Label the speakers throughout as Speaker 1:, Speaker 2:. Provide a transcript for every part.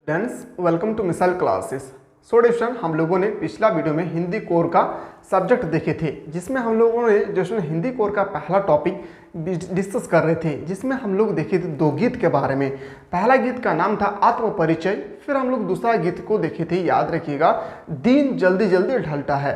Speaker 1: Students, welcome to missile classes. So डिस्टूडेंट, हम लोगों ने पिछला वीडियो में हिंदी कोर का सब्जेक्ट देखे थे, जिसमें हम लोगों ने जो हिंदी कोर का पहला टॉपिक डिस्कस कर रहे थे, जिसमें हम लोग देखे थे दो गीत के बारे में। पहला गीत का नाम था आत्म परिचय, फिर हम लोग दूसरा गीत को देखे थे, याद रखिएगा, दिन जल्दी जल्दी ढलता है।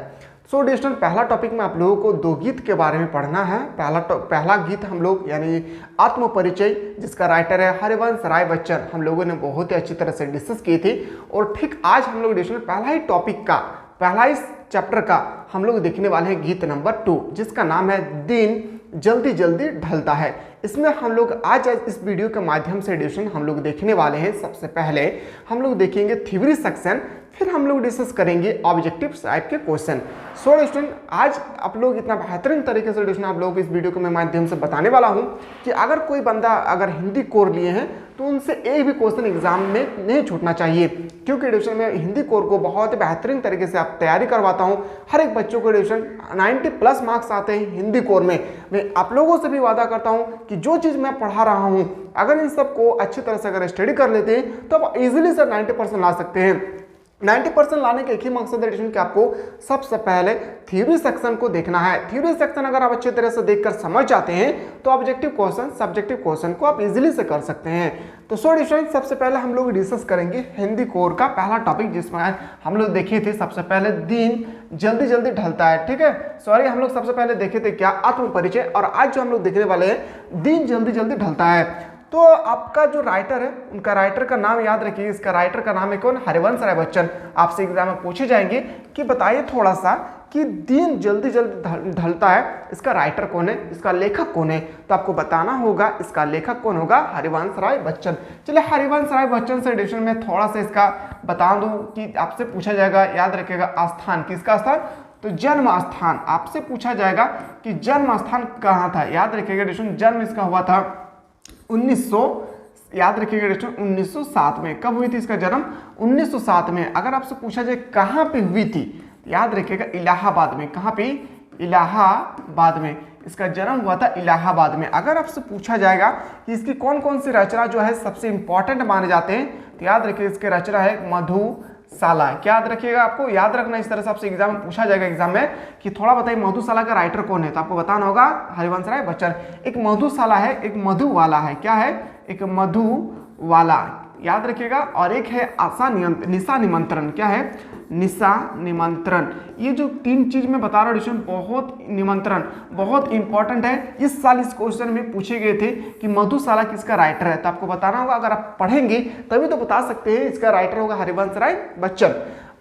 Speaker 1: सो डिस्टेंट, पहला टॉपिक में आप लोगों को दो गीत के बारे में पढ़ना है। पहला गीत हम लोग यानी आत्म परिचय, जिसका राइटर है हरिवंश राय बच्चन, हम लोगों ने बहुत ही अच्छी तरह से डिस्कस की थी। और ठीक आज हम लोग डिस्टेंट पहला ही टॉपिक का, पहला ही चैप्टर का हम लोग देखने वाले हैं गीत नंबर 2, जिसका नाम है दिन जल्दी जल्दी ढलता है। इसमें हम लोग आज इस वीडियो के माध्यम से डिस्कशन हम लोग देखने वाले हैं। सबसे पहले हम लोग देखेंगे थ्योरी सेक्शन, फिर हम लोग डिस्कस करेंगे ऑब्जेक्टिव टाइप के क्वेश्चन। सो स्टूडेंट, आज आप लोग इतना बेहतरीन तरीके से डिस्कशन आप लोगों को इस वीडियो के मैं माध्यम से बताने वाला हूं कि अगर कोई बंदा अगर हिंदी कोर लिए हैं तो उनसे एक भी क्वेश्चन एग्जाम में नहीं छूटना चाहिए, क्योंकि डिस्कशन में हिंदी कोर को बहुत बेहतरीन तरीके से आप तैयारी करवाता हूं। हर एक बच्चों को डिस्कशन 90+ मार्क्स आते हैं हिंदी कोर में। मैं आप लोगों से भी वादा करता हूं कि जो चीज़ मैं पढ़ा रहा हूं, अगर इन सबको अच्छी तरह से अगर स्टडी कर लेते हैं तो आप इजीली से 90% ला सकते हैं। 90% लाने का एक ही मकसद है कि आपको सबसे पहले थ्योरी सेक्शन को देखना है। थ्योरी सेक्शन अगर आप अच्छी तरह से देखकर समझ जाते हैं तो ऑब्जेक्टिव क्वेश्चन, सब्जेक्टिव क्वेश्चन को आप इजीली से कर सकते हैं। तो सो स्टूडेंट, सबसे पहले हम लोग डिस्कस करेंगे हिंदी कोर का पहला टॉपिक, जिसमें हम लोग देखे थे सबसे पहले दिन जल्दी जल्दी ढलता है। ठीक है, सॉरी, हम लोग सबसे पहले देखे थे क्या, आत्म परिचय, और आज जो हम लोग देखने वाले हैं दिन जल्दी जल्दी ढलता है। तो आपका जो राइटर है, उनका राइटर का नाम याद रखिए। इसका राइटर का नाम है कौन? हरिवंश राय बच्चन। आपसे एग्जाम में पूछे जाएंगे कि बताइए थोड़ा सा कि दिन जल्दी जल्दी ढलता है, इसका राइटर कौन है, इसका लेखक कौन है? तो आपको बताना होगा इसका लेखक कौन होगा, हरिवंश राय बच्चन। चलिए, हरिवंश राय बच्चन से डिस्कशन में थोड़ा सा इसका बता दूं कि आपसे पूछा जाएगा, याद रखिएगा, स्थान, किसका स्थान? तो जन्म स्थान आपसे पूछा जाएगा कि जन्म स्थान कहाँ था। याद रखिएगा डिस्कशन, जन्म इसका हुआ था 1900, याद रखिएगा डिस्कशन 1907 में। कब हुई थी इसका जन्म? 1907 में। अगर आपसे पूछा जाए कहाँ पे हुई थी, याद रखिएगा इलाहाबाद में। कहाँ पे? इलाहाबाद में इसका जन्म हुआ था, इलाहाबाद में। अगर आपसे पूछा जाएगा कि इसकी कौन कौन सी रचना जो है सबसे इंपॉर्टेंट माने जाते हैं, तो याद रखिएगा इसके रचना है मधुशाला। क्या याद रखिएगा? आपको याद रखना, इस तरह से आपसे एग्जाम में पूछा जाएगा एग्जाम में कि थोड़ा बताइए मधुशाला का राइटर कौन है, तो आपको बताना होगा हरिवंश राय बच्चन। एक मधुशाला है, एक मधुवाला है। क्या है? एक मधुवाला, याद रखिएगा। और एक है निशा निमंत्रण। क्या है? निशा निमंत्रण। ये जो तीन चीज मैं बता रहा हूँ, बहुत निमंत्रण बहुत इंपॉर्टेंट है। इस साल इस क्वेश्चन में पूछे गए थे कि मधुशाला किसका राइटर है, तो आपको बताना होगा। अगर आप पढ़ेंगे तभी तो बता सकते हैं इसका राइटर होगा हरिवंश राय बच्चन।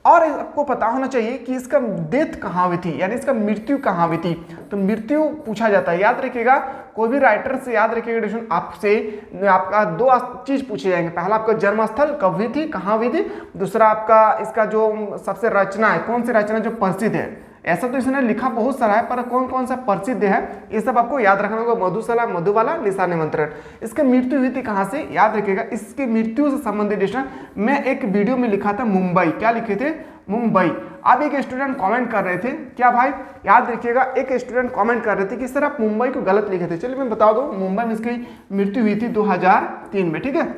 Speaker 1: और आपको पता होना चाहिए कि इसका डेथ कहाँ हुई थी, यानी इसका मृत्यु कहाँ हुई थी। तो मृत्यु पूछा जाता है, याद रखिएगा। कोई भी राइटर से याद रखिएगा आपसे आपका दो चीज पूछे जाएंगे। पहला आपका जन्मस्थल कब हुई थी, कहाँ हुई थी। दूसरा आपका इसका जो सबसे रचना है, कौन सी रचना जो प्रसिद्ध है। ऐसा तो इसने लिखा बहुत सारा है, पर कौन कौन सा प्रसिद्ध है ये सब आपको याद रखना होगा। मधुशाला, मधुबाला, निशा निमंत्रण। इसकी मृत्यु हुई थी कहाँ से, याद रखिएगा। इसकी मृत्यु से संबंधित मैं एक वीडियो में लिखा था मुंबई। क्या लिखे थे? मुंबई। अब एक स्टूडेंट कमेंट कर रहे थे, क्या भाई, याद रखिएगा, एक स्टूडेंट कमेंट कर रहे थे कि सर आप मुंबई को गलत लिखे थे। चलिए मैं बता दूं, मुंबई में इसकी मृत्यु हुई थी 2003 में। ठीक है,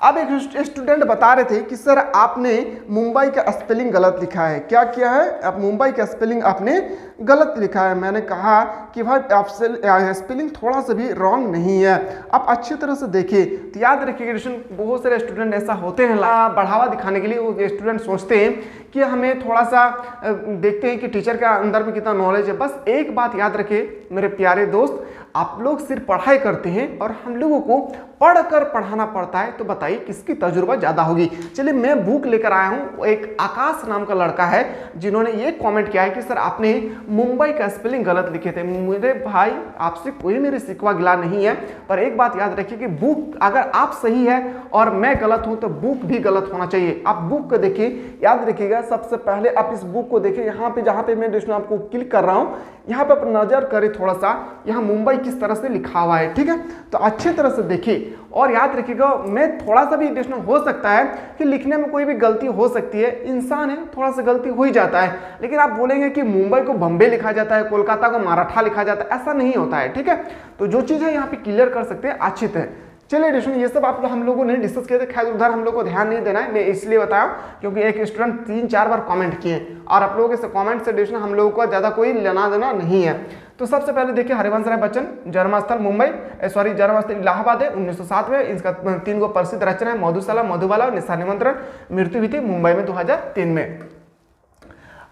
Speaker 1: अब एक स्टूडेंट बता रहे थे कि सर आपने मुंबई का स्पेलिंग गलत लिखा है। क्या किया है? आप मुंबई का स्पेलिंग आपने गलत लिखा है। मैंने कहा कि भाई आप स्पेलिंग थोड़ा सा भी रॉन्ग नहीं है, आप अच्छी तरह से देखिए। तो याद रखिएगा, बहुत सारे स्टूडेंट ऐसा होते हैं, बढ़ावा दिखाने के लिए वो स्टूडेंट सोचते हैं कि हमें थोड़ा सा देखते हैं कि टीचर के अंदर में कितना नॉलेज है। बस एक बात याद रखिए मेरे प्यारे दोस्त, आप लोग सिर्फ पढ़ाई करते हैं और हम लोगों को पढ़कर पढ़ाना पड़ता है। तो बताइए किसकी तजुर्बा ज़्यादा होगी। चलिए, मैं बुक लेकर आया हूँ। एक आकाश नाम का लड़का है जिन्होंने ये कमेंट किया है कि सर आपने मुंबई का स्पेलिंग गलत लिखे थे। मेरे भाई, आपसे कोई मेरे सिकवा गिला नहीं है, पर एक बात याद रखिए कि बुक अगर आप सही है और मैं गलत हूँ तो बुक भी गलत होना चाहिए। आप बुक को देखिए, याद रखिएगा। सबसे पहले आप इस बुक को देखिए, यहाँ पे जहाँ पे मैं आपको क्लिक कर रहा हूँ, यहाँ पे आप नजर करें थोड़ा सा, यहाँ मुंबई किस तरह से लिखा हुआ है। ठीक है, तो अच्छी तरह से देखिए और याद रखिएगा। मैं थोड़ा सा भी डिस्टर्ब हो सकता है कि लिखने में कोई भी गलती हो सकती है, इंसान है, थोड़ा सा गलती हो ही जाता है। लेकिन आप बोलेंगे कि मुंबई को बम्बे लिखा जाता है, कोलकाता को मराठा लिखा जाता है, ऐसा नहीं होता है। ठीक है, तो जो चीज़ है यहाँ पे क्लियर कर सकते हैं अच्छी तरह। चलिए डिस्कशन ये सब आप हम लोगों ने डिस्कस किए थे, खैर उधर हम लोग को ध्यान नहीं देना है, मैं इसलिए बताया क्योंकि एक स्टूडेंट 3-4 बार कमेंट किए और आप लोगों के कमेंट से डिस्कशन हम लोगों का ज़्यादा कोई लेना देना नहीं है। तो सबसे पहले देखिए हरिवंश राय बच्चन, जन्मस्थल मुंबई, जन्मस्थल इलाहाबाद है 1907 में। इसका 3 गो प्रसिद्ध रचना है, मधुशाला, मधुबाला और निशा निमंत्रण। मृत्यु हुई थी मुंबई में 2003 में।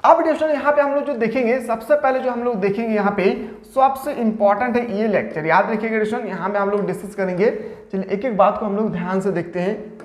Speaker 1: अब डिस्कशन यहाँ पे हम लोग जो देखेंगे, सबसे पहले जो हम लोग देखेंगे यहाँ पे सबसे इंपॉर्टेंट है ये लेक्चर, याद रखिएगा डिस्कशन, यहाँ पे हम लोग डिस्कस करेंगे। चलिए एक एक बात को हम लोग ध्यान से देखते हैं।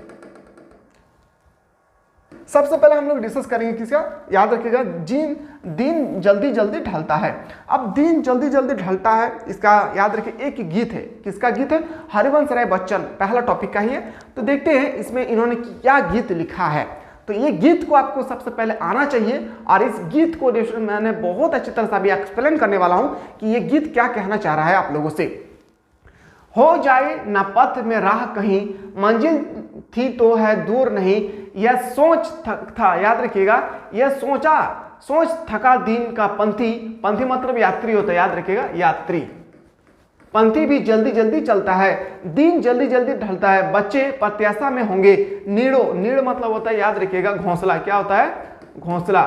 Speaker 1: सबसे पहले हम लोग डिस्कस करेंगे किसका, याद रखिएगा, दिन जल्दी जल्दी ढलता है। अब दिन जल्दी जल्दी ढलता है, इसका याद रखिए एक गीत है, किसका गीत है, हरिवंश राय बच्चन, पहला टॉपिक का ही है। तो देखते हैं इसमें इन्होंने क्या गीत लिखा है। तो ये गीत को आपको सबसे पहले आना चाहिए और इस गीत को मैंने बहुत अच्छी तरह से अभी एक्सप्लेन करने वाला हूं कि ये गीत क्या कहना चाह रहा है आप लोगों से। हो जाए न पथ में राह कहीं, मंजिल थी तो है दूर नहीं, यह सोच था, याद रखिएगा, यह सोच थका दिन का पंथी, पंथी मतलब यात्री होता है, याद रखिएगा, यात्री। पंथी भी जल्दी जल्दी चलता है, दिन जल्दी जल्दी ढलता है, बच्चे प्रत्याशा में होंगे, नीड़ मतलब होता है, याद रखिएगा, घोंसला, क्या होता है, घोंसला,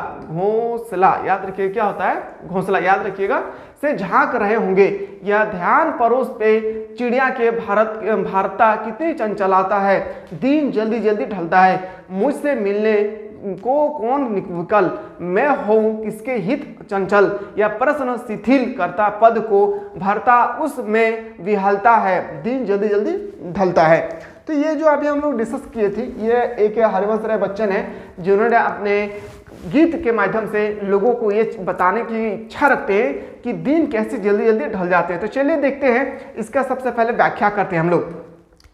Speaker 1: याद रखिएगा, क्या होता है, घोंसला, याद रखिएगा, से झांक रहे होंगे। यह ध्यान परोस पे चिड़िया के भारता कितनी चंचलाता है, दिन जल्दी जल्दी ढलता है, मुझसे मिलने को कौन विकल, मैं हूं किसके हित चंचल, यह प्रश्न शिथिल करता पद को भरता उसमें विहलता है, दिन जल्दी जल्दी ढलता है। तो ये जो अभी हम लोग डिस्कस किए थे, ये एक हरिवंश राय बच्चन है जिन्होंने अपने गीत के माध्यम से लोगों को ये बताने की इच्छा रखते हैं कि दिन कैसे जल्दी जल्दी ढल जाते हैं। तो चलिए देखते हैं, इसका सबसे पहले व्याख्या करते हैं हम लोग।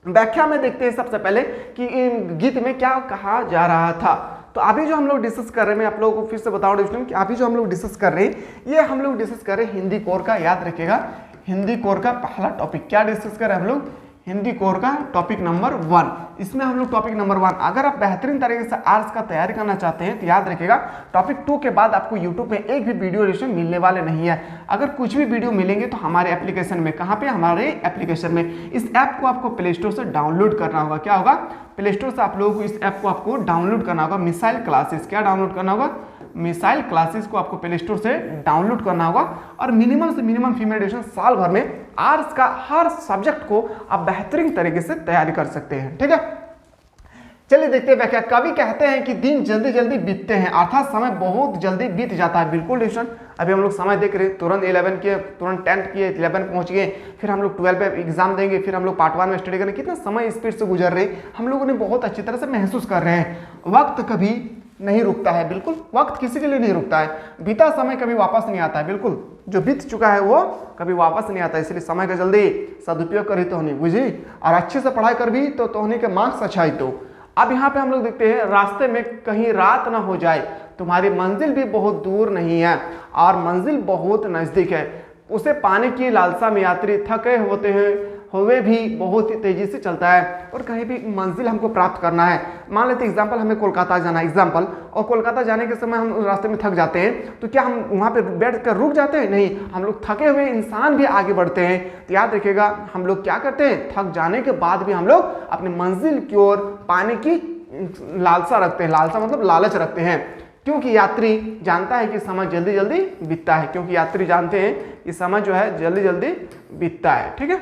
Speaker 1: व्याख्या में देखते हैं सबसे पहले कि गीत में क्या कहा जा रहा था। तो अभी जो हम लोग डिस्कस कर रहे हैं, मैं आप लोगों को फिर से बताऊं डिस्कशन कि अभी जो हम लोग डिस्कस कर रहे हैं, ये हम लोग डिस्कस कर रहे हैं हिंदी कोर का, याद रखिएगा, हिंदी कोर का पहला टॉपिक। क्या डिस्कस कर रहे हैं हम लोग, हिंदी कोर का टॉपिक नंबर 1। इसमें हम लोग टॉपिक नंबर 1, अगर आप बेहतरीन तरीके से आर्ट्स का तैयारी करना चाहते हैं तो याद रखिएगा टॉपिक 2 के बाद आपको यूट्यूब पे एक भी वीडियो लेक्चर मिलने वाले नहीं है। अगर कुछ भी वीडियो मिलेंगे तो हमारे एप्लीकेशन में, कहाँ पे, हमारे एप्लीकेशन में। इस ऐप को आपको प्ले स्टोर से डाउनलोड करना होगा, क्या होगा, प्ले स्टोर से आप लोगों को इस ऐप को आपको डाउनलोड करना होगा, मिसाइल क्लासेस। क्या डाउनलोड करना होगा, मिसाइल क्लासेस को आपको प्ले स्टोर से डाउनलोड करना होगा। और मिनिमम से मिनिमम फीमेल एडिशन साल भर में आर्ट्स का हर सब्जेक्ट को आप बेहतरीन तरीके से तैयारी कर सकते हैं, ठीक है। चलिए देखते हैं व्याख्या। कवि कहते हैं कि दिन जल्दी जल्दी बीतते हैं, अर्थात समय बहुत जल्दी बीत जाता है। बिल्कुल डिस्कशन, अभी हम लोग समय देख रहे हैं, तुरंत 11 किए, तुरंत 10th किए, 11 पहुंच गए, फिर हम लोग 12 पे एग्जाम देंगे, फिर हम लोग पार्ट 1 में स्टडी करेंगे। कितना समय स्पीड से गुजर रहे हैं, हम लोगों ने बहुत अच्छी तरह से महसूस कर रहे हैं। वक्त कभी नहीं रुकता है, बिल्कुल, वक्त किसी के लिए नहीं रुकता है। बीता समय कभी वापस नहीं आता है, बिल्कुल, जो बीत चुका है वो कभी वापस नहीं आता है। इसलिए समय का जल्दी सदुपयोग करी तो नहीं, बुझी, और अच्छे से पढ़ाई कर भी तो होने के मार्क्स अच्छाई। तो अब यहाँ पे हम लोग देखते हैं, रास्ते में कहीं रात ना हो जाए, तुम्हारी मंजिल भी बहुत दूर नहीं है और मंजिल बहुत नजदीक है, उसे पाने की लालसा में यात्री थके होते हैं हुए भी बहुत ही तेजी से चलता है। और कहीं भी मंजिल हमको प्राप्त करना है, मान लेते एग्जाम्पल, हमें कोलकाता जाना है एग्जाम्पल, और कोलकाता जाने के समय हम रास्ते में थक जाते हैं, तो क्या हम वहाँ पे बैठ कर रुक जाते हैं, नहीं, हम लोग थके हुए इंसान भी आगे बढ़ते हैं। तो याद रखिएगा, हम लोग क्या करते हैं, थक जाने के बाद भी हम लोग अपनी मंजिल की ओर पाने की लालसा रखते हैं। लालसा मतलब लालच रखते हैं, क्योंकि यात्री जानता है कि समय जल्दी जल्दी बीतता है, क्योंकि यात्री जानते हैं कि समय जो है जल्दी जल्दी बीतता है, ठीक है।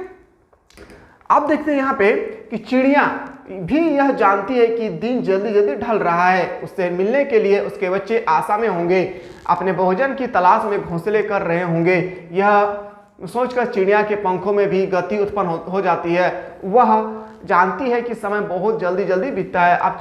Speaker 1: अब देखते हैं यहाँ पे कि चिड़िया भी यह जानती है कि दिन जल्दी जल्दी ढल रहा है, उससे मिलने के लिए उसके बच्चे आशा में होंगे, अपने भोजन की तलाश में घोंसले कर रहे होंगे। यह सोचकर चिड़िया के पंखों में भी गति उत्पन्न हो जाती है। वह जानती है कि समय बहुत जल्दी जल्दी बीतता है। अब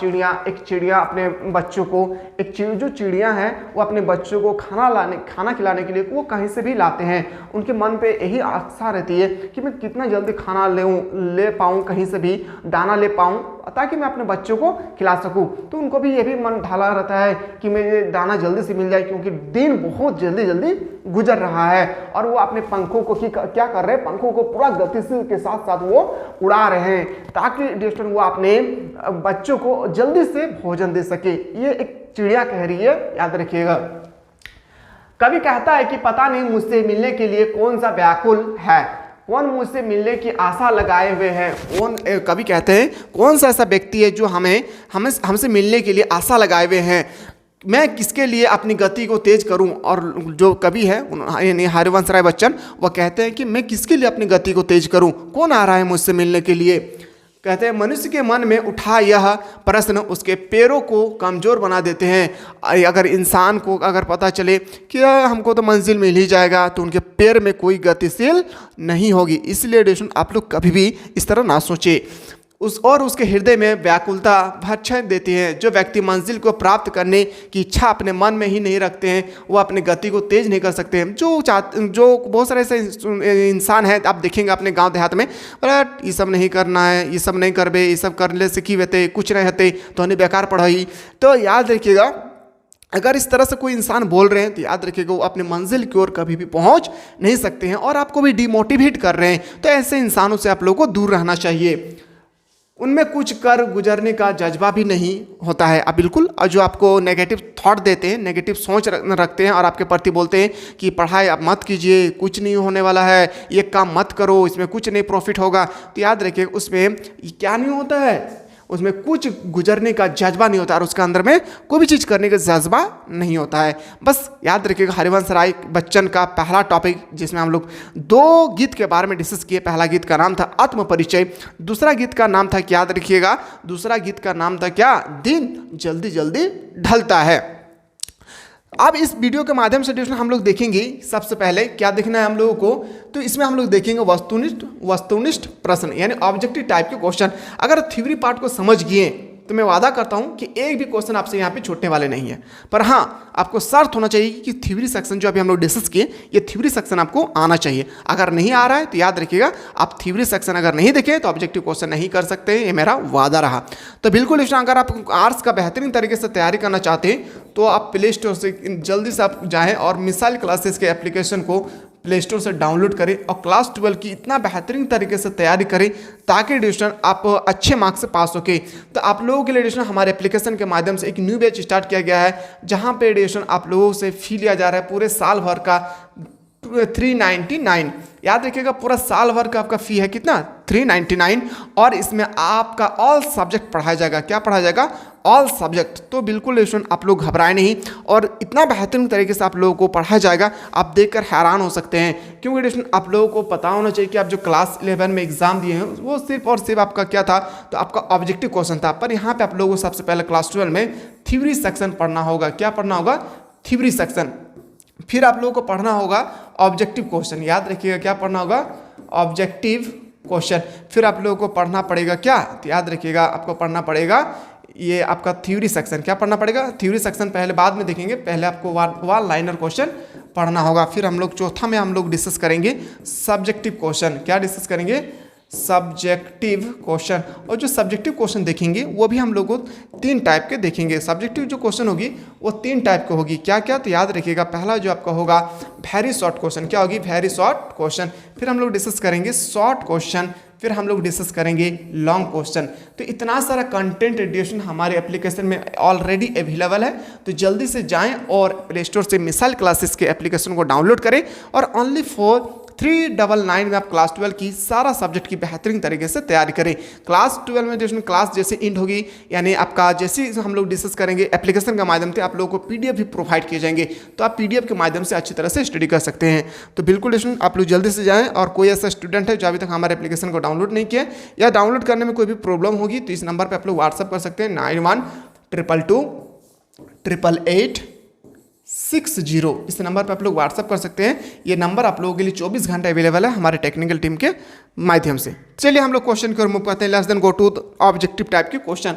Speaker 1: एक चिड़िया अपने बच्चों को, जो चिड़िया है वो अपने बच्चों को खाना खिलाने के लिए वो कहीं से भी लाते हैं। उनके मन पे यही आशा रहती है कि मैं कितना जल्दी खाना ले पाऊँ, कहीं से भी दाना ले पाऊँ, ताकि मैं अपने बच्चों को खिला सकूं। तो उनको भी ये भी मन ढाला रहता है कि मुझे दाना जल्दी से मिल जाए, क्योंकि दिन बहुत जल्दी जल्दी गुजर रहा है। और वो अपने पंखों को क्या कर रहे हैं, पंखों को पूरा गतिशील के साथ साथ वो उड़ा रहे हैं, ताकि वो अपने बच्चों को जल्दी से भोजन दे सके। ये एक चिड़िया कह रही है, याद रखिएगा। कवि कहता है कि पता नहीं मुझसे मिलने के लिए कौन सा व्याकुल है, कौन मुझसे मिलने की आशा लगाए हुए है। कौन, कवि कहते हैं कौन सा ऐसा व्यक्ति है जो हमसे मिलने के लिए आशा लगाए हुए हैं। मैं किसके लिए अपनी गति को तेज करूं। और जो कवि है यानी हरिवंश राय बच्चन, वह कहते हैं कि मैं किसके लिए अपनी गति को तेज करूं, कौन आ रहा है मुझसे मिलने के लिए। कहते हैं मनुष्य के मन में उठा यह प्रश्न उसके पैरों को कमज़ोर बना देते हैं। अगर इंसान को अगर पता चले कि हमको तो मंजिल मिल ही जाएगा, तो उनके पैर में कोई गतिशील नहीं होगी। इसलिए डेशन आप लोग कभी भी इस तरह ना सोचे। उसके हृदय में व्याकुलता भक्षण देती है। जो व्यक्ति मंजिल को प्राप्त करने की इच्छा अपने मन में ही नहीं रखते हैं, वो अपनी गति को तेज नहीं कर सकते हैं। जो बहुत सारे ऐसे इंसान हैं, आप देखेंगे अपने गांव देहात में, बट ये सब नहीं करना है, ये सब नहीं करबे, ये सब करने से की होते, कुछ नहीं होते, तो हमें बेकार पढ़ाई। तो याद रखिएगा, अगर इस तरह से कोई इंसान बोल रहे हैं तो याद रखिएगा वो अपने मंजिल की ओर कभी भी पहुंच नहीं सकते हैं और आपको भी डिमोटिवेट कर रहे हैं। तो ऐसे इंसानों से आप लोगों को दूर रहना चाहिए। उनमें कुछ कर गुजरने का जज्बा भी नहीं होता है। अब बिल्कुल, और जो आपको नेगेटिव थॉट देते हैं, नेगेटिव सोच रखते हैं और आपके प्रति बोलते हैं कि पढ़ाई अब मत कीजिए, कुछ नहीं होने वाला है, ये काम मत करो, इसमें कुछ नहीं प्रॉफिट होगा, तो याद रखिए उसमें क्या नहीं होता है, उसमें कुछ गुजरने का जज्बा नहीं होता और उसके अंदर में कोई भी चीज़ करने का जज्बा नहीं होता है। बस याद रखिएगा हरिवंश राय बच्चन का पहला टॉपिक, जिसमें हम लोग 2 गीत के बारे में डिस्कस किए। पहला गीत का नाम था आत्म परिचय, दूसरा गीत का नाम था, याद रखिएगा, दूसरा गीत का नाम था क्या, दिन जल्दी जल्दी ढलता है। अब इस वीडियो के माध्यम से हम लोग देखेंगे, सबसे पहले क्या देखना है हम लोगों को, तो इसमें हम लोग देखेंगे वस्तुनिष्ठ प्रश्न यानी ऑब्जेक्टिव टाइप के क्वेश्चन। अगर थ्योरी पार्ट को समझ गए तो मैं वादा करता हूं कि एक भी क्वेश्चन आपसे यहाँ पे छूटने वाले नहीं है। पर हाँ, आपको शर्त होना चाहिए कि थ्योरी सेक्शन जो अभी हम लोग डिस्कस किए, ये थ्योरी सेक्शन आपको आना चाहिए। अगर नहीं आ रहा है तो याद रखिएगा, आप थ्योरी सेक्शन अगर नहीं देखें तो ऑब्जेक्टिव क्वेश्चन नहीं कर सकते, ये मेरा वादा रहा। तो बिल्कुल अगर आप आर्ट्स का बेहतरीन तरीके से तैयारी करना चाहते हैं तो आप प्ले स्टोर से जल्दी से आप जाएँ और मिसाइल क्लासेस के एप्लीकेशन को प्ले स्टोर से डाउनलोड करें और क्लास 12 की इतना बेहतरीन तरीके से तैयारी करें ताकि एडिशन आप अच्छे मार्क्स से पास होके। तो आप लोगों के लिए एडिशन हमारे एप्लीकेशन के माध्यम से एक न्यू बैच स्टार्ट किया गया है, जहां पे एडिशन आप लोगों से फी लिया जा रहा है पूरे साल भर का 399। याद रखिएगा, पूरा साल भर का आपका फी है कितना, 399। और इसमें आपका ऑल सब्जेक्ट पढ़ाया जाएगा। क्या पढ़ाया जाएगा, ऑल सब्जेक्ट। तो बिल्कुल एडिशन आप लोग घबराए नहीं, और इतना बेहतरीन तरीके से आप लोगों को पढ़ाया जाएगा, आप देखकर हैरान हो सकते हैं। क्योंकि एडिशन आप लोगों को पता होना चाहिए कि आप जो क्लास 11 में एग्जाम दिए हैं वो सिर्फ और सिर्फ आपका क्या था, तो आपका ऑब्जेक्टिव क्वेश्चन था। पर यहाँ पे आप लोगों को सबसे पहले क्लास 12 में थ्योरी सेक्शन पढ़ना होगा। क्या पढ़ना होगा, थ्योरी सेक्शन। फिर आप लोगों को पढ़ना होगा ऑब्जेक्टिव क्वेश्चन। याद रखिएगा, क्या पढ़ना होगा, ऑब्जेक्टिव क्वेश्चन। फिर आप लोगों को पढ़ना पड़ेगा क्या, तो याद रखिएगा आपको पढ़ना पड़ेगा ये आपका थ्योरी सेक्शन। क्या पढ़ना पड़ेगा, थ्योरी सेक्शन पहले बाद में देखेंगे, पहले आपको वन लाइनर क्वेश्चन पढ़ना होगा। फिर हम लोग चौथा में हम लोग डिस्कस करेंगे सब्जेक्टिव क्वेश्चन। क्या डिस्कस करेंगे, सब्जेक्टिव क्वेश्चन। और जो सब्जेक्टिव क्वेश्चन देखेंगे वो भी हम लोग को 3 टाइप के देखेंगे। सब्जेक्टिव जो क्वेश्चन होगी वो 3 टाइप की होगी। क्या क्या, तो याद रखिएगा, पहला जो आपका होगा वेरी शॉर्ट क्वेश्चन। क्या होगी, वेरी शॉर्ट क्वेश्चन। फिर हम लोग डिस्कस करेंगे शॉर्ट क्वेश्चन। फिर हम लोग डिस्कस करेंगे लॉन्ग क्वेश्चन। तो इतना सारा कंटेंट एडिशन हमारे एप्लीकेशन में ऑलरेडी अवेलेबल है। तो जल्दी से जाएं और प्ले स्टोर से मिसाइल क्लासेस के एप्लीकेशन को डाउनलोड करें और ओनली फॉर 399 में आप क्लास 12 की सारा सब्जेक्ट की बेहतरीन तरीके से तैयारी करें। क्लास 12 में जो क्लास जैसे एंड होगी, यानी आपका जैसे हम लोग डिस्कस करेंगे एप्लीकेशन के माध्यम से, आप लोगों को पीडीएफ भी प्रोवाइड किए जाएंगे। तो आप पीडीएफ के माध्यम से अच्छी तरह से स्टडी कर सकते हैं। तो बिल्कुल आप लोग जल्दी से जाएं। और कोई ऐसा स्टूडेंट है जो अभी तक हमारे एप्लीकेशन को डाउनलोड नहीं किया या डाउनलोड करने में कोई भी प्रॉब्लम होगी, तो इस नंबर पर आप लोग व्हाट्सअप कर सकते हैं 91228860। इस नंबर पर आप लोग व्हाट्सअप कर सकते हैं। ये नंबर आप लोगों के लिए 24 घंटे अवेलेबल है हमारे टेक्निकल टीम के माध्यम से। चलिए हम लोग क्वेश्चन की ओर मूव करते हैं। Let's then go to objective type के क्वेश्चन।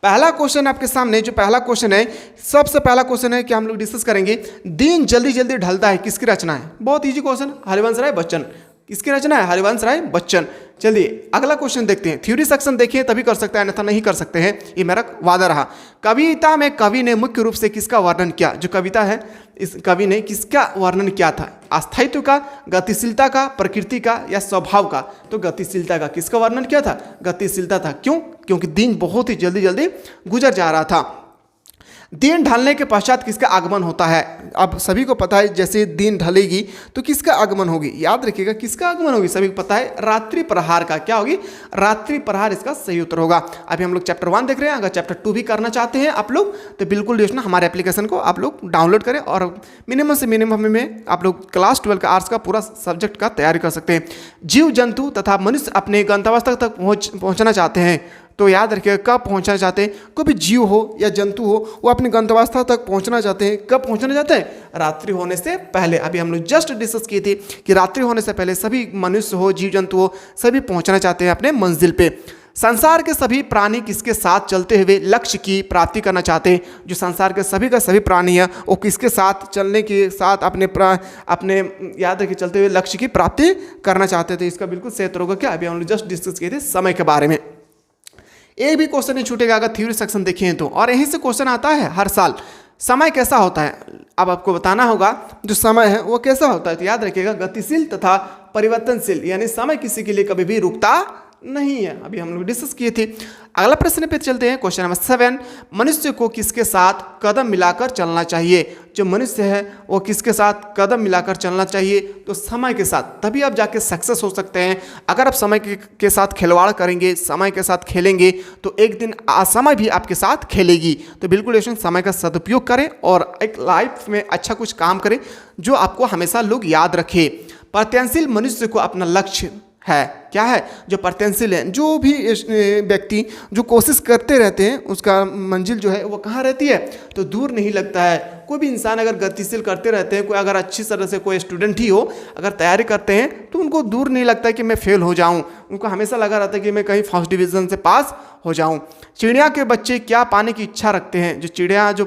Speaker 1: पहला क्वेश्चन आपके सामने, जो पहला क्वेश्चन है, सबसे पहला क्वेश्चन है कि हम लोग डिस्कस करेंगे दिन जल्दी जल्दी ढलता है, किसकी रचना है। बहुत इजी क्वेश्चन, हरिवंश राय बच्चन। किसकी रचना है, हरिवंश राय बच्चन। चलिए अगला क्वेश्चन देखते हैं। थ्योरी सेक्शन देखिए तभी कर सकते हैं, अन्यथा नहीं कर सकते हैं, ये मेरा वादा रहा। कविता में कवि ने मुख्य रूप से किसका वर्णन किया। जो कविता है इस कवि ने किसका वर्णन किया था, अस्थायित्व का, गतिशीलता का, प्रकृति का या स्वभाव का। तो गतिशीलता का। किसका वर्णन किया था, गतिशीलता था। क्यों, क्योंकि दिन बहुत ही जल्दी जल्दी गुजर जा रहा था। दिन ढलने के पश्चात किसका आगमन होता है? अब सभी को पता है जैसे दिन ढलेगी तो किसका आगमन होगी, याद रखिएगा किसका आगमन होगी, सभी को पता है रात्रि प्रहार का। क्या होगी? रात्रि प्रहार इसका सही उत्तर होगा। अभी हम लोग चैप्टर 1 देख रहे हैं, अगर चैप्टर 2 भी करना चाहते हैं आप लोग तो बिल्कुल जो है ना हमारे एप्लीकेशन को आप लोग डाउनलोड करें और मिनिमम से मिनिमम में आप लोग क्लास 12 का आर्ट्स का पूरा सब्जेक्ट का तैयारी कर सकते हैं। जीव जंतु तथा मनुष्य अपने गंतव्य तक पहुँचना चाहते हैं तो याद रखिएगा कब पहुंचना चाहते हैं, कोई भी जीव हो या जंतु हो वो अपनी गंतव्यस्थल तक पहुंचना चाहते हैं, कब पहुंचना चाहते हैं? रात्रि होने से पहले। अभी हम लोग जस्ट डिस्कस किए थे कि रात्रि होने से पहले सभी मनुष्य हो जीव जंतु हो सभी पहुंचना चाहते हैं अपने मंजिल पे। संसार के सभी प्राणी किसके साथ चलते हुए लक्ष्य की प्राप्ति करना चाहते हैं? जो संसार के सभी का सभी प्राणी है वो किसके साथ चलने के साथ अपने याद रखिए चलते हुए लक्ष्य की प्राप्ति करना चाहते थे? इसका बिल्कुल सही उत्तर होगा क्या? अभी हम लोग जस्ट डिस्कस किए थे समय के बारे में। एक भी क्वेश्चन नहीं छूटेगा अगर थ्योरी सेक्शन देखें तो, और यहीं से क्वेश्चन आता है हर साल। समय कैसा होता है? अब आपको बताना होगा जो समय है वो कैसा होता है, तो याद रखिएगा गतिशील तथा परिवर्तनशील, यानी समय किसी के लिए कभी भी रुकता नहीं है। अभी हम लोग डिस्कस किए थे। अगला प्रश्न पे चलते हैं, क्वेश्चन नंबर 7। मनुष्य को किसके साथ कदम मिलाकर चलना चाहिए? जो मनुष्य है वो किसके साथ कदम मिलाकर चलना चाहिए? तो समय के साथ, तभी आप जाके सक्सेस हो सकते हैं। अगर आप समय के साथ खिलवाड़ करेंगे, समय के साथ खेलेंगे तो एक दिन समय भी आपके साथ खेलेगी। तो बिल्कुल ऐसे समय का सदुपयोग करें और एक लाइफ में अच्छा कुछ काम करें जो आपको हमेशा लोग याद रखें। प्रत्यनशील मनुष्य को अपना लक्ष्य है, क्या है? जो प्रत्यनशील है, जो भी व्यक्ति जो कोशिश करते रहते हैं उसका मंजिल जो है वो कहाँ रहती है? तो दूर नहीं लगता है। कोई भी इंसान अगर गतिशील करते रहते हैं, कोई अगर अच्छी तरह से कोई स्टूडेंट ही हो अगर तैयारी करते हैं तो उनको दूर नहीं लगता है कि मैं फेल हो जाऊं, उनको हमेशा लगा रहता है कि मैं कहीं फर्स्ट डिवीजन से पास हो जाऊं। चिड़िया के बच्चे क्या पाने की इच्छा रखते हैं? जो चिड़िया जो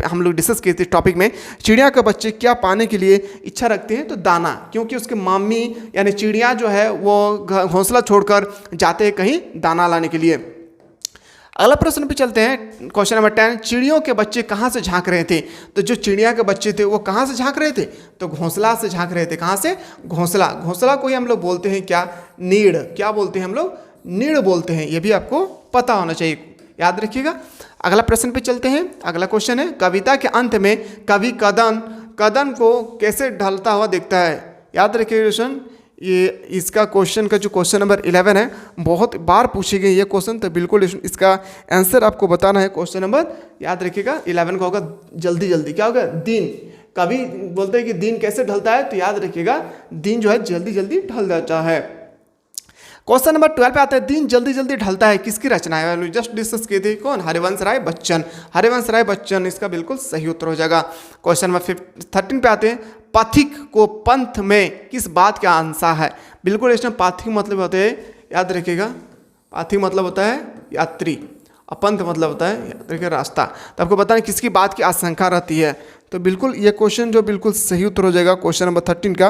Speaker 1: हम लोग डिस्कस किए थे टॉपिक में, चिड़िया के बच्चे क्या पाने के लिए इच्छा रखते हैं? तो दाना, क्योंकि उसके मम्मी यानी चिड़िया जो है वो घोंसला छोड़कर जाते हैं कहीं दाना लाने के लिए। अगला प्रश्न पे चलते हैं, क्वेश्चन नंबर 10। चिड़ियों के बच्चे कहाँ से झांक रहे थे? तो जो चिड़िया के बच्चे थे वो कहाँ से झांक रहे थे? तो घोंसला से झांक रहे थे। कहाँ से? घोंसला। घोंसला को ही हम लोग बोलते हैं क्या? नीड़। क्या बोलते हैं हम लोग? नीड़ बोलते हैं। ये भी आपको पता होना चाहिए, याद रखिएगा। अगला प्रश्न पे चलते हैं। अगला क्वेश्चन है, कविता के अंत में कवि कदम को कैसे ढलता हुआ देखता है? याद रखिए क्वेश्चन, ये इसका क्वेश्चन का जो क्वेश्चन नंबर 11 है बहुत बार पूछे गए ये क्वेश्चन, तो बिल्कुल इसका आंसर आपको बताना है। क्वेश्चन नंबर याद रखिएगा 11 का होगा जल्दी जल्दी। क्या होगा? दिन। कभी बोलते हैं कि दिन कैसे ढलता है, तो याद रखिएगा दिन जो है जल्दी जल्दी ढल जाता है। क्वेश्चन नंबर 12 पे आता है, दिन जल्दी जल्दी ढलता है किसकी रचना है? जस्ट डिस्कस किए थे, कौन? हरिवंश राय बच्चन। हरिवंश राय बच्चन इसका बिल्कुल सही उत्तर हो जाएगा। क्वेश्चन नंबर 13 पे आते हैं, पथिक को पंथ में किस बात का अंशा है? बिल्कुल इसमें पाथिक मतलब होते हैं, याद रखिएगा, पाथिक मतलब होता है यात्री और पंथ मतलब होता है याद रखिए रास्ता। तो आपको बताना किसकी बात की आशंका रहती है, तो बिल्कुल ये क्वेश्चन जो बिल्कुल सही उत्तर हो जाएगा क्वेश्चन नंबर 13 का।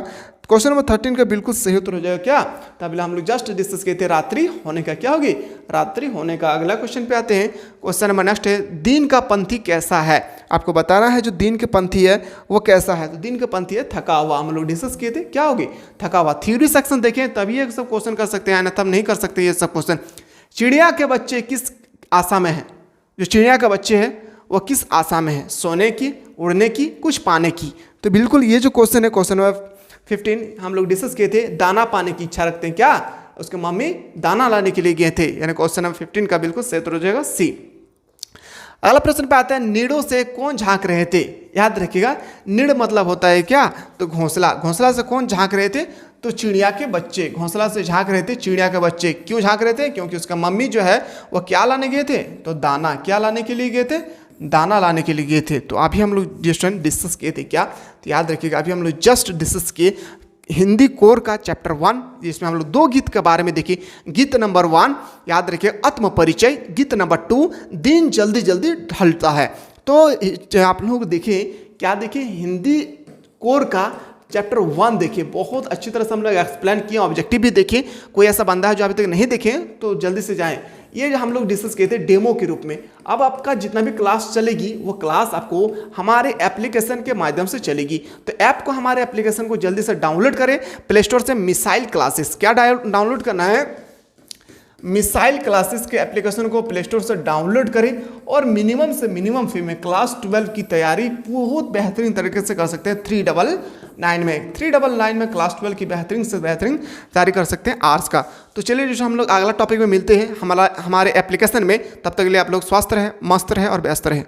Speaker 1: क्वेश्चन नंबर 13 का बिल्कुल सही उत्तर हो जाएगा क्या? तभी हम लोग जस्ट डिस्कस किए थे रात्रि होने का। क्या होगी? रात्रि होने का। अगला क्वेश्चन पे आते हैं, क्वेश्चन नंबर नेक्स्ट है, दिन का पंथी कैसा है? आपको बताना है जो दिन के पंथी है वो कैसा है। तो दिन के पंथी है थका हुआ। हम लोग डिस्कस किए थे, क्या होगी? थका हुआ। थ्योरी सेक्शन देखें तभी ये सब क्वेश्चन कर सकते हैं, ना तब नहीं कर सकते ये सब क्वेश्चन। चिड़िया के बच्चे किस आशा में है? जो चिड़िया के बच्चे हैं वो किस आशा में है? सोने की, उड़ने की, कुछ पाने की। तो बिल्कुल ये जो क्वेश्चन है क्वेश्चन नंबर 15 हम लोग डिस्कस किए थे, दाना पाने की इच्छा रखते हैं। क्या? उसके मम्मी दाना लाने के लिए गए थे, यानी क्वेश्चन नंबर 15 का बिल्कुल सही उत्तर हो जाएगा सी। अगला प्रश्न पे आता है, नीड़ों से कौन झांक रहे थे? याद रखिएगा नीड़ मतलब होता है क्या? तो घोंसला। घोंसला से कौन झांक रहे थे? तो चिड़िया के बच्चे। घोंसला से झांक रहे थे चिड़िया के बच्चे। क्यों झांक रहे थे? क्योंकि उसका मम्मी जो है वो क्या लाने गए थे? तो दाना। क्या लाने के लिए गए थे? दाना लाने के लिए गए थे। तो अभी हम लोग डिस्कस किए थे क्या? तो याद रखिएगा अभी हम लोग जस्ट डिस्कस किए हिंदी कोर का चैप्टर 1, जिसमें हम लोग 2 गीत के बारे में देखिए। गीत नंबर 1 याद रखिए आत्म परिचय, गीत नंबर 2 दिन जल्दी जल्दी ढलता है। तो आप लोग देखिए, क्या देखिए, हिंदी कोर का चैप्टर 1 देखिए, बहुत अच्छी तरह से हम लोग एक्सप्लेन किए, ऑब्जेक्टिव भी देखिए। कोई ऐसा बंदा है जो अभी तक नहीं देखे तो जल्दी से जाएं। ये जो हम लोग डिस्कस किए थे डेमो के रूप में, अब आपका जितना भी क्लास चलेगी वो क्लास आपको हमारे एप्लीकेशन के माध्यम से चलेगी। तो ऐप को, हमारे एप्लीकेशन को जल्दी से डाउनलोड करें प्ले स्टोर से, मिसाइल क्लासेस। क्या डाउनलोड करना है? मिसाइल क्लासेस के एप्लीकेशन को प्ले स्टोर से डाउनलोड करें और मिनिमम से मिनिमम फी में क्लास 12 की तैयारी बहुत बेहतरीन तरीके से कर सकते हैं 399 में क्लास 12 की बेहतरीन से बेहतरीन तैयारी कर सकते हैं आर्ट्स का। तो चलिए जो हम लोग अगला टॉपिक में मिलते हैं हमारे एप्लीकेशन में, तब तक के लिए आप लोग स्वस्थ रहें, मस्त रहें और व्यस्त रहें।